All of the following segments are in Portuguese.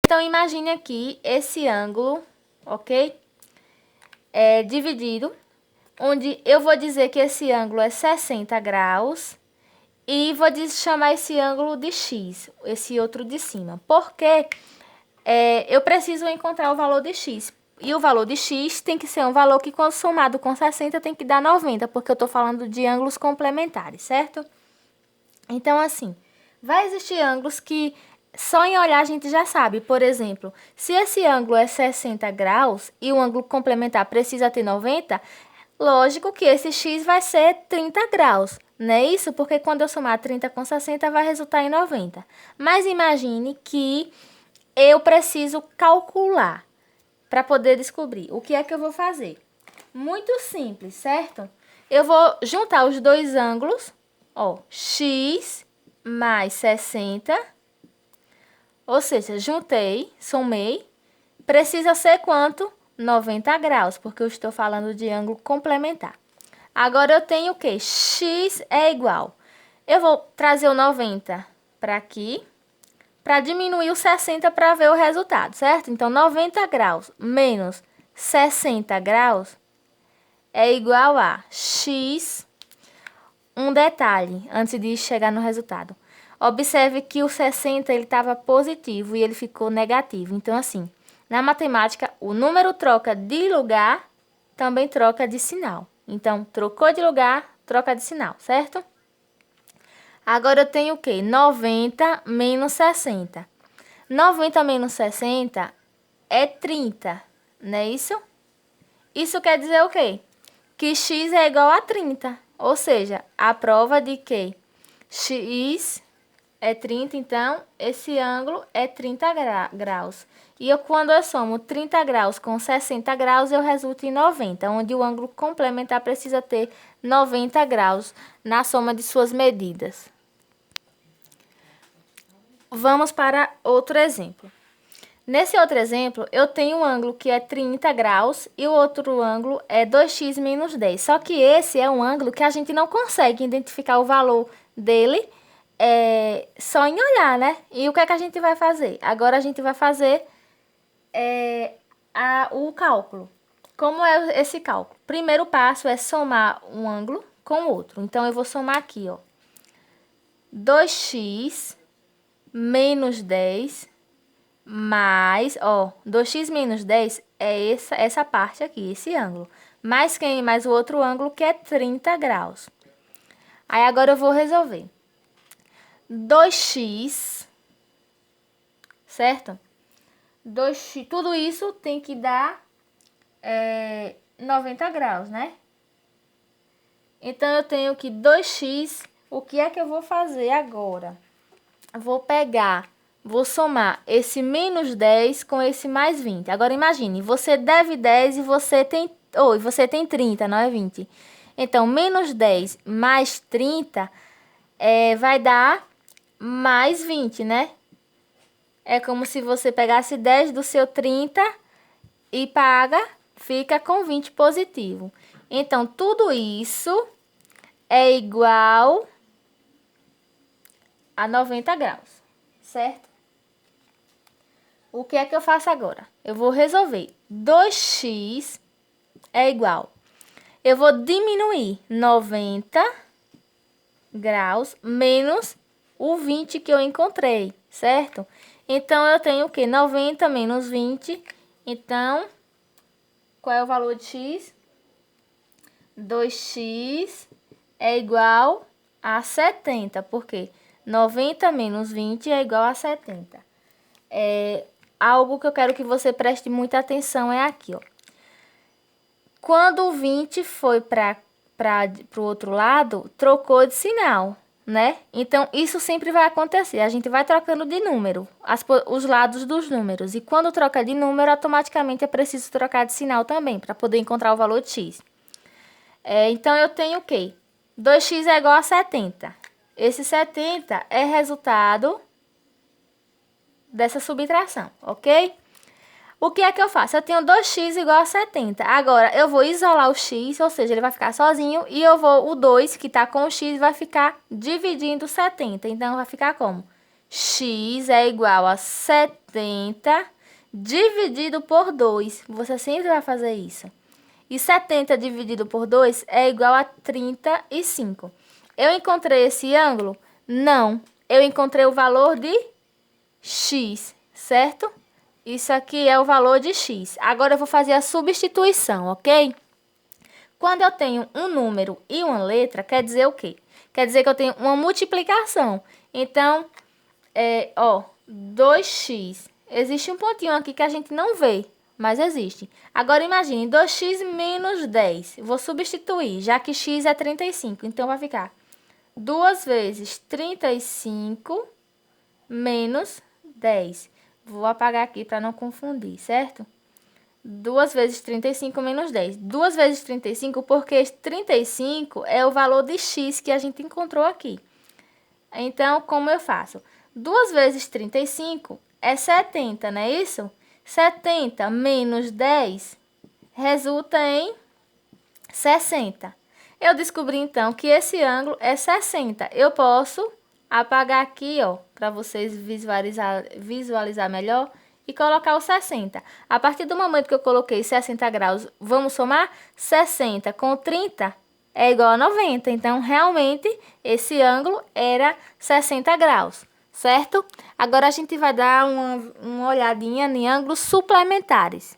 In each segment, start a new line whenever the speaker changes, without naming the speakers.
Então, imagine aqui esse ângulo, ok? É dividido, onde eu vou dizer que esse ângulo é 60 graus e vou chamar esse ângulo de x, esse outro de cima. Porque eu preciso encontrar o valor de x. E o valor de x tem que ser um valor que, quando somado com 60, tem que dar 90, porque eu estou falando de ângulos complementares, certo? Então, assim, vai existir ângulos que só em olhar a gente já sabe. Por exemplo, se esse ângulo é 60 graus e o ângulo complementar precisa ter 90, lógico que esse x vai ser 30 graus, não é isso? Porque quando eu somar 30 com 60 vai resultar em 90. Mas imagine que eu preciso calcular para poder descobrir. O que é que eu vou fazer? Muito simples, certo? Eu vou juntar os dois ângulos, ó, x mais 60, ou seja, juntei, somei, precisa ser quanto? 90 graus, porque eu estou falando de ângulo complementar. Agora eu tenho o quê? X é igual. Eu vou trazer o 90 para aqui, para diminuir o 60 para ver o resultado, certo? Então, 90 graus menos 60 graus é igual a x. Um detalhe, antes de chegar no resultado. Observe que o 60 ele estava positivo e ele ficou negativo. Então, assim, na matemática, o número troca de lugar, também troca de sinal. Então, trocou de lugar, troca de sinal, certo? Agora eu tenho o quê? 90 menos 60. 90 menos 60 é 30, não é isso? Isso quer dizer o quê? Que x é igual a 30. Ou seja, a prova de que x é 30, então esse ângulo é 30 graus. E quando eu somo 30 graus com 60 graus, eu resulto em 90, onde o ângulo complementar precisa ter 90 graus na soma de suas medidas. Vamos para outro exemplo. Nesse outro exemplo, eu tenho um ângulo que é 30 graus e o outro ângulo é 2x menos 10. Só que esse é um ângulo que a gente não consegue identificar o valor dele só em olhar, né? E o que é que a gente vai fazer? Agora a gente vai fazer o cálculo. Como é esse cálculo? Primeiro passo é somar um ângulo com o outro. Então, eu vou somar aqui, ó. 2x menos 10 mais, ó, 2x menos 10 é essa parte aqui, esse ângulo. Mais quem? Mais o outro ângulo que é 30 graus. Aí agora eu vou resolver. 2x, certo? 2x, tudo isso tem que dar 90 graus, né? Então eu tenho que 2x, o que é que eu vou fazer agora? Vou pegar, vou somar esse menos 10 com esse mais 20. Agora imagine, você deve 10 e você tem 30, não é 20. Então, menos 10 mais 30 vai dar mais 20, né? É como se você pegasse 10 do seu 30 e fica com 20 positivo. Então, tudo isso é igual a 90 graus, certo? O que é que eu faço agora? Eu vou resolver. 2x é igual. Eu vou diminuir 90 graus menos o 20 que eu encontrei, certo? Então, eu tenho o quê? 90 menos 20. Então, qual é o valor de x? 2x é igual a 70. Por quê? 90 menos 20 é igual a 70. Algo que eu quero que você preste muita atenção é aqui, ó. Quando o 20 foi para o outro lado, trocou de sinal, né? Então, isso sempre vai acontecer. A gente vai trocando de número, os lados dos números. E quando troca de número, automaticamente é preciso trocar de sinal também, para poder encontrar o valor de x. Então, eu tenho o quê? 2x é igual a 70. Esse 70 é resultado dessa subtração, ok? O que é que eu faço? Eu tenho 2x igual a 70. Agora, eu vou isolar o x, ou seja, ele vai ficar sozinho. E o 2, que está com o x, vai ficar dividindo 70. Então, vai ficar como? x é igual a 70 dividido por 2. Você sempre vai fazer isso. E 70 dividido por 2 é igual a 35. Eu encontrei esse ângulo? Não. Eu encontrei o valor de x, certo? Isso aqui é o valor de x. Agora eu vou fazer a substituição, ok? Quando eu tenho um número e uma letra, quer dizer o quê? Quer dizer que eu tenho uma multiplicação. Então, 2x. Existe um pontinho aqui que a gente não vê, mas existe. Agora, imagine, 2x menos 10. Vou substituir, já que x é 35. Então, vai ficar 2 vezes 35 menos 10. Vou apagar aqui para não confundir, certo? 2 vezes 35 menos 10. 2 vezes 35 porque 35 é o valor de x que a gente encontrou aqui. Então, como eu faço? 2 vezes 35 é 70, não é isso? 70 menos 10 resulta em 60. Eu descobri, então, que esse ângulo é 60. Eu posso apagar aqui, ó, para vocês visualizar melhor e colocar o 60. A partir do momento que eu coloquei 60 graus, vamos somar? 60 com 30 é igual a 90. Então, realmente, esse ângulo era 60 graus, certo? Agora, a gente vai dar uma olhadinha em ângulos suplementares.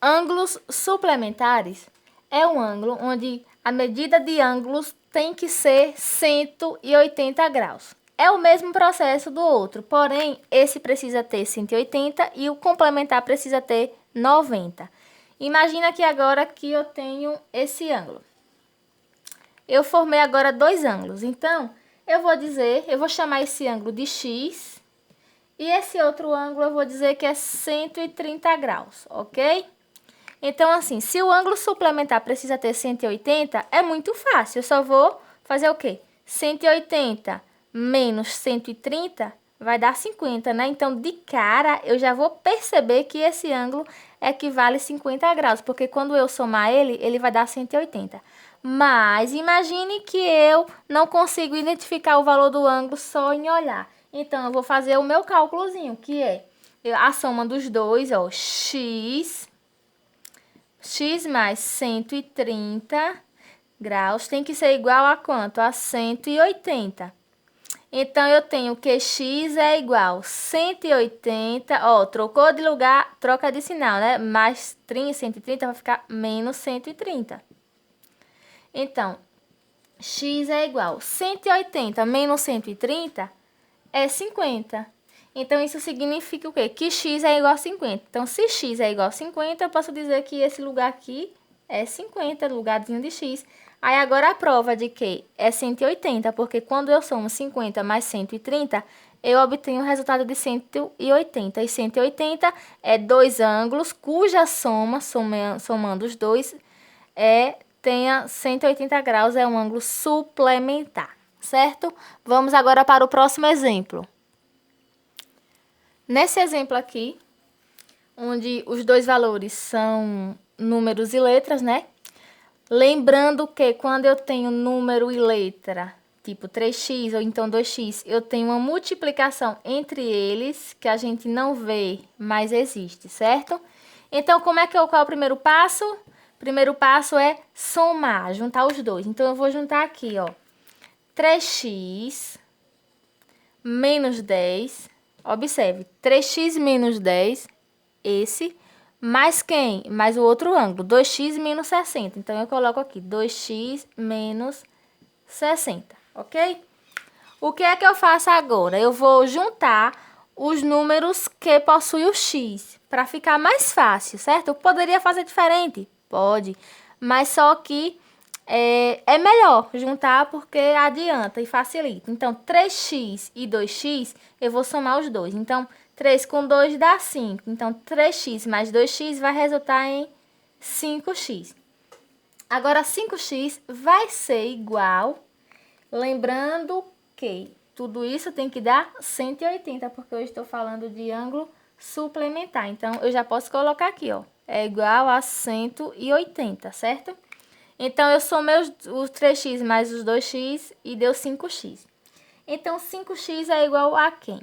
Ângulos suplementares é um ângulo onde a medida de ângulos tem que ser 180 graus. É o mesmo processo do outro, porém, esse precisa ter 180 e o complementar precisa ter 90. Imagina que agora que eu tenho esse ângulo. Eu formei agora dois ângulos, então, eu vou chamar esse ângulo de x e esse outro ângulo eu vou dizer que é 130 graus, ok? Então, assim, se o ângulo suplementar precisa ter 180, é muito fácil. Eu só vou fazer o quê? 180 menos 130 vai dar 50, né? Então, de cara, eu já vou perceber que esse ângulo equivale a 50 graus, porque quando eu somar ele, ele vai dar 180. Mas, imagine que eu não consigo identificar o valor do ângulo só em olhar. Então, eu vou fazer o meu cálculozinho, que é a soma dos dois, ó, x mais 130 graus tem que ser igual a quanto? A 180. Então, eu tenho que x é igual a 180, ó, trocou de lugar, troca de sinal, né? Mais 130 vai ficar menos 130. Então, x é igual a 180 menos 130 é 50. Então, isso significa o quê? Que x é igual a 50. Então, se x é igual a 50, eu posso dizer que esse lugar aqui é 50, lugarzinho de x. Aí, agora, a prova de que é 180, porque quando eu somo 50 mais 130, eu obtenho o resultado de 180. E 180 é dois ângulos cuja soma, somando os dois, tenha 180 graus, é um ângulo suplementar, certo? Vamos agora para o próximo exemplo. Nesse exemplo aqui, onde os dois valores são números e letras, né? Lembrando que quando eu tenho número e letra, tipo 3x ou então 2x, eu tenho uma multiplicação entre eles que a gente não vê, mas existe, certo? Então, qual é o primeiro passo? O primeiro passo é somar, juntar os dois. Então, eu vou juntar aqui, ó, 3x menos 10. Observe, 3x menos 10, esse, mais quem? Mais o outro ângulo, 2x menos 60. Então, eu coloco aqui, 2x menos 60, ok? O que é que eu faço agora? Eu vou juntar os números que possuem o x, para ficar mais fácil, certo? Eu poderia fazer diferente? Pode, mas só que é melhor juntar porque adianta e facilita. Então, 3x e 2x, eu vou somar os dois. Então, 3 com 2 dá 5. Então, 3x mais 2x vai resultar em 5x. Agora, 5x vai ser igual, lembrando que tudo isso tem que dar 180, porque eu estou falando de ângulo suplementar. Então, eu já posso colocar aqui, ó, é igual a 180, certo? Então, eu somei os 3x mais os 2x e deu 5x. Então, 5x é igual a quem?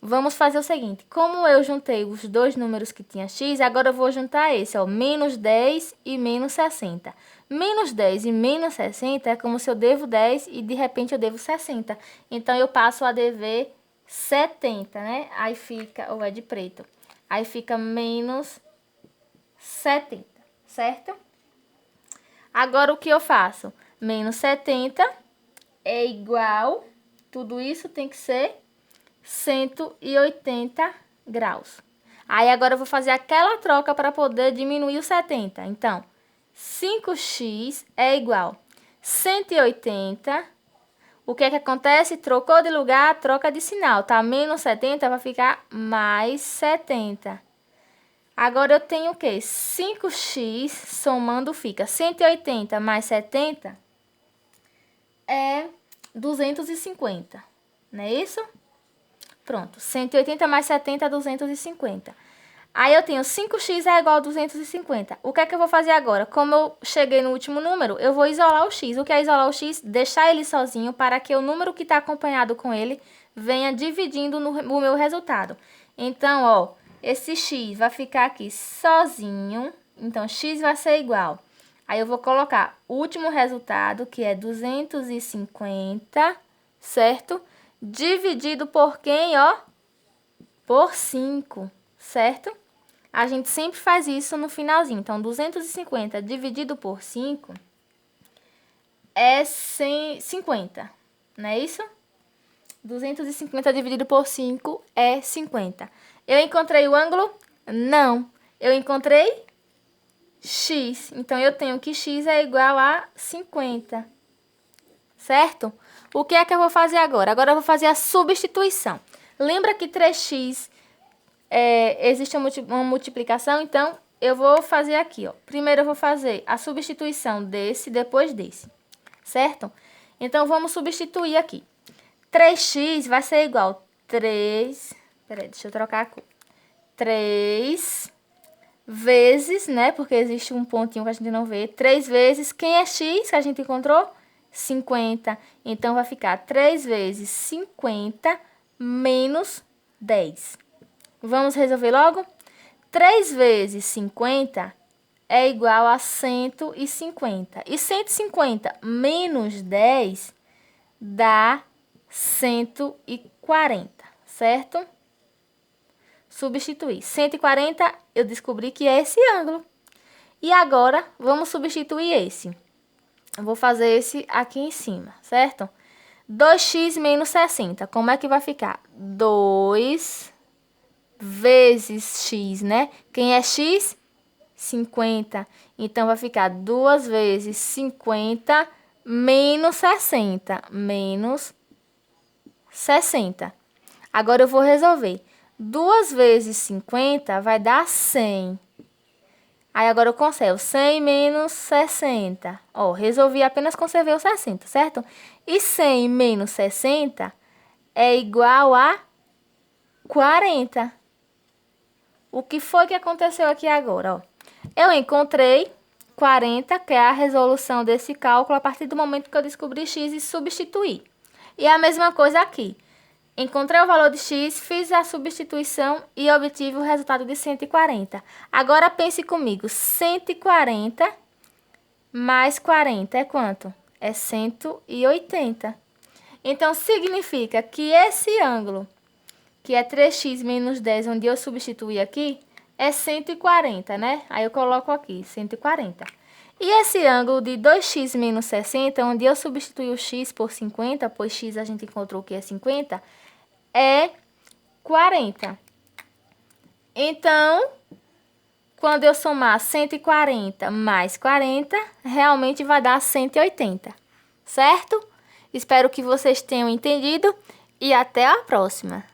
Vamos fazer o seguinte, como eu juntei os dois números que tinha x, agora eu vou juntar esse, ó, menos 10 e menos 60. Menos 10 e menos 60 é como se eu devo 10 e de repente eu devo 60. Então, eu passo a dever 70, né? Aí fica, ou é de preto, aí fica menos 70, certo? Agora, o que eu faço? Menos 70 é igual, tudo isso tem que ser 180 graus. Aí, agora eu vou fazer aquela troca para poder diminuir o 70. Então, 5x é igual 180. O que é que acontece? Trocou de lugar, troca de sinal, tá? Menos 70 vai ficar mais 70. Agora, eu tenho o quê? 5x somando fica 180 mais 70 é 250. Não é isso? Pronto, 180 mais 70 é 250. Aí eu tenho 5x é igual a 250. O que é que eu vou fazer agora? Como eu cheguei no último número, eu vou isolar o x. O que é isolar o x? Deixar ele sozinho para que o número que está acompanhado com ele venha dividindo o meu resultado. Então, ó, esse x vai ficar aqui sozinho. Então, x vai ser igual. Aí eu vou colocar o último resultado, que é 250, certo? Dividido por quem, ó? Por 5, certo? A gente sempre faz isso no finalzinho. Então, 250 dividido por 5 é 50, não é isso? 250 dividido por 5 é 50. Eu encontrei o ângulo? Não. Eu encontrei x. Então, eu tenho que x é igual a 50, certo? O que é que eu vou fazer agora? Agora eu vou fazer a substituição. Lembra que 3x existe uma multiplicação? Então, eu vou fazer aqui, ó. Primeiro eu vou fazer a substituição desse, depois desse, certo? Então, vamos substituir aqui. 3x vai ser igual a 3... Peraí, deixa eu trocar a cor. 3 vezes, né? Porque existe um pontinho que a gente não vê. 3 vezes, quem é x que a gente encontrou? 50. Então, vai ficar 3 vezes 50 menos 10. Vamos resolver logo? 3 vezes 50 é igual a 150. E 150 menos 10 dá 140, certo? Substituir. 140, eu descobri que é esse ângulo. E agora, vamos substituir esse. Eu vou fazer esse aqui em cima, certo? 2x menos 60. Como é que vai ficar? 2 vezes x, né? Quem é x? 50. Então, vai ficar 2 vezes 50 menos 60. Menos 60. Agora, eu vou resolver. 2 vezes 50 vai dar 100. Aí, agora eu conservo 100 menos 60. Ó, resolvi, apenas conservei o 60, certo? E 100 menos 60 é igual a 40. O que foi que aconteceu aqui agora, ó? Eu encontrei 40, que é a resolução desse cálculo, a partir do momento que eu descobri x e substituí. E a mesma coisa aqui. Encontrei o valor de x, fiz a substituição e obtive o resultado de 140. Agora pense comigo, 140 mais 40 é quanto? É 180. Então, significa que esse ângulo, que é 3x menos 10, onde eu substituí aqui, é 140, né? Aí eu coloco aqui, 140. E esse ângulo de 2x menos 60, onde eu substituí o x por 50, pois x a gente encontrou que é 50, é 40. Então, quando eu somar 140 mais 40, realmente vai dar 180, certo? Espero que vocês tenham entendido e até a próxima.